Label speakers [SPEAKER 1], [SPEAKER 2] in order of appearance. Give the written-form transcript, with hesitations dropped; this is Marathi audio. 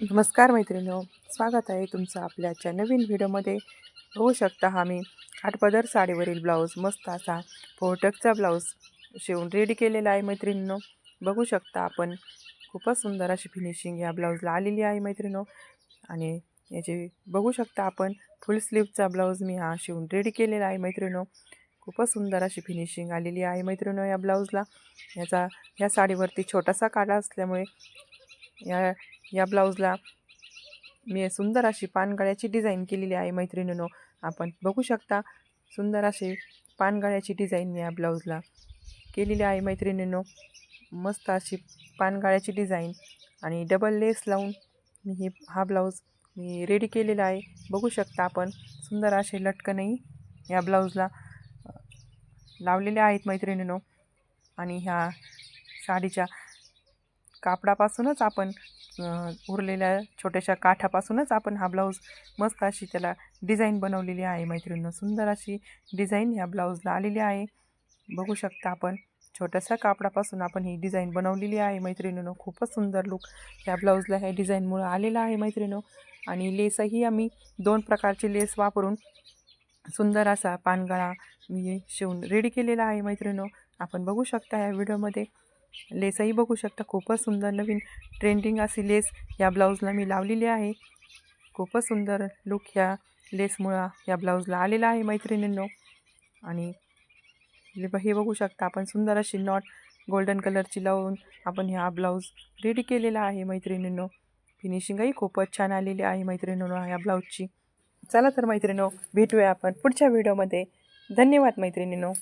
[SPEAKER 1] नमस्कार मैत्रिणींनो, स्वागत आहे तुमचं आपल्याच्या नवीन व्हिडिओमध्ये। बघू शकता हा मी काठपदर साडीवरील ब्लाऊज मस्त असा फोटकचा ब्लाऊज शिवून रेडी केलेला आहे मैत्रिणींनो। बघू शकता आपण खूपच सुंदर अशी फिनिशिंग या ब्लाऊजला आलेली आहे मैत्रिणींनो। आणि याचे बघू शकता आपण फुल स्लीवचा ब्लाऊज मी हा शिवून रेडी केलेला आहे मैत्रिणींनो। खूपच सुंदर अशी फिनिशिंग आलेली आहे मैत्रिणींनो या ब्लाऊजला। या साडीवरती छोटासा काढा असल्यामुळे या या ब्लाऊजला मी सुंदर अशी पानगळ्याची डिझाईन केलेली आहे मैत्रिणींनो। आपण बघू शकता सुंदर अशी पानगळ्याची डिझाईन मी या ब्लाऊजला केलेली आहे मैत्रिणींनो। मस्त अशी पानगळ्याची डिझाईन आणि डबल लेस लावून हा ब्लाऊज मी रेडी केलेला आहे। बघू शकता आपण सुंदर असे लटकनही या ब्लाऊजला लावलेले आहेत मैत्रिणींनो। आणि ह्या साडीच्या कापडापासूनच आपण उरलेल्या छोट्याशा काठापासूनच आपण हा ब्लाऊज मस्त अशी त्याला डिझाईन बनवलेली आहे मैत्रिणींनो। सुंदर अशी डिझाईन ह्या ब्लाऊजला आलेली आहे। बघू शकता आपण छोट्याशा कापडापासून आपण ही डिझाईन बनवलेली आहे मैत्रिणींनो। खूपच सुंदर लुक ह्या ब्लाऊजला ह्या डिझाईनमुळे आलेला आहे मैत्रिणींनो। आणि लेसही आम्ही 2 प्रकारची लेस वापरून सुंदर असा पानगळा मी शिवून रेडी केलेला आहे मैत्रिणींनो। आपण बघू शकता या व्हिडिओमध्ये लेसही बघू शकता, खूपच सुंदर नवीन ट्रेंडिंग अशी लेस या ब्लाऊजला मी लावलेली आहे। खूपच सुंदर लुक ह्या लेसमुळं या ब्लाऊजला आलेला आहे मैत्रिणींनो। आणि हे बघू शकता आपण सुंदर अशी नॉट गोल्डन कलरची लावून आपण हा ब्लाऊज रेडी केलेला आहे मैत्रिणींनो। फिनिशिंगही खूपच छान आलेली आहे मैत्रिणींनो या ब्लाऊजची। चला तर मैत्रिणींनो, भेटूया आपण पुढच्या व्हिडिओमध्ये। धन्यवाद मैत्रिणींनो।